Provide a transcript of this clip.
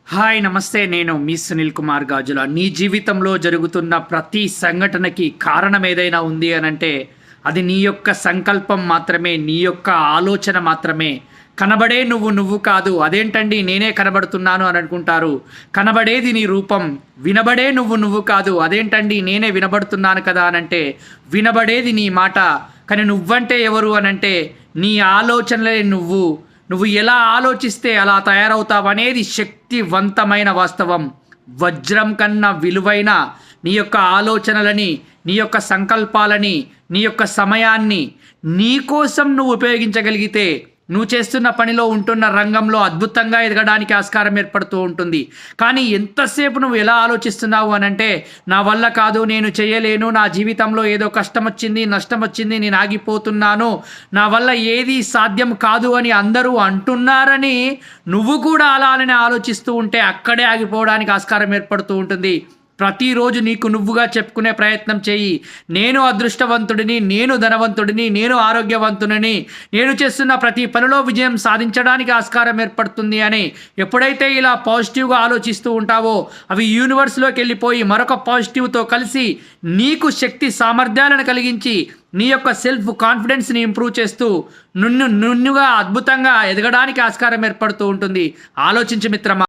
Hi నమస్తే. నేను మీ సునీల్ కుమార్ గాజుల. నీ జీవితంలో జరుగుతున్న ప్రతి సంఘటనకి కారణం ఏదైనా ఉంది అనంటే అది నీ యొక్క సంకల్పం మాత్రమే, నీ యొక్క ఆలోచన మాత్రమే. కనబడే నువ్వు నువ్వు కాదు. అదేంటండి నేనే కనబడుతున్నాను అని అనుకుంటారు. కనబడేది నీ రూపం. వినబడే నువ్వు నువ్వు కాదు. అదేంటండి నేనే వినబడుతున్నాను కదా అనంటే వినబడేది నీ మాట. కానీ నువ్వంటే ఎవరు అనంటే నీ ఆలోచనలే నువ్వు. నువ్వు ఎలా ఆలోచిస్తే అలా తయారవుతావు అనేది శక్తివంతమైన వాస్తవం. వజ్రం కన్నా విలువైన నీ యొక్క ఆలోచనలని, నీ యొక్క సంకల్పాలని, నీ యొక్క సమయాన్ని నీ కోసం నువ్వు ఉపయోగించగలిగితే నువ్వు చేస్తున్న పనిలో ఉంటున్న రంగంలో అద్భుతంగా ఎదగడానికి ఆస్కారం ఏర్పడుతూ ఉంటుంది. కానీ ఎంతసేపు నువ్వు ఎలా ఆలోచిస్తున్నావు అనంటే నా వల్ల కాదు, నేను చేయలేను, నా జీవితంలో ఏదో కష్టం వచ్చింది, నష్టం వచ్చింది, నేను ఆగిపోతున్నాను, నా వల్ల ఏది సాధ్యం కాదు అని అందరూ అంటున్నారని నువ్వు కూడా అలానే ఆలోచిస్తూ ఉంటే అక్కడే ఆగిపోవడానికి ఆస్కారం ఏర్పడుతూ ఉంటుంది. ప్రతిరోజు నీకు నువ్వుగా చెప్పుకునే ప్రయత్నం చేయి. నేను అదృష్టవంతుడిని, నేను ధనవంతుడిని, నేను ఆరోగ్యవంతుడిని, నేను చేస్తున్న ప్రతి పనిలో విజయం సాధించడానికి ఆస్కారం ఏర్పడుతుంది అని ఎప్పుడైతే ఇలా పాజిటివ్గా ఆలోచిస్తూ ఉంటావో అవి యూనివర్స్లోకి వెళ్ళిపోయి మరొక పాజిటివ్తో కలిసి నీకు శక్తి సామర్థ్యాలను కలిగించి నీ యొక్క సెల్ఫ్ కాన్ఫిడెన్స్ని ఇంప్రూవ్ చేస్తూ నున్నుగా అద్భుతంగా ఎదగడానికి ఆస్కారం ఏర్పడుతూ ఉంటుంది. ఆలోచించు మిత్రమా.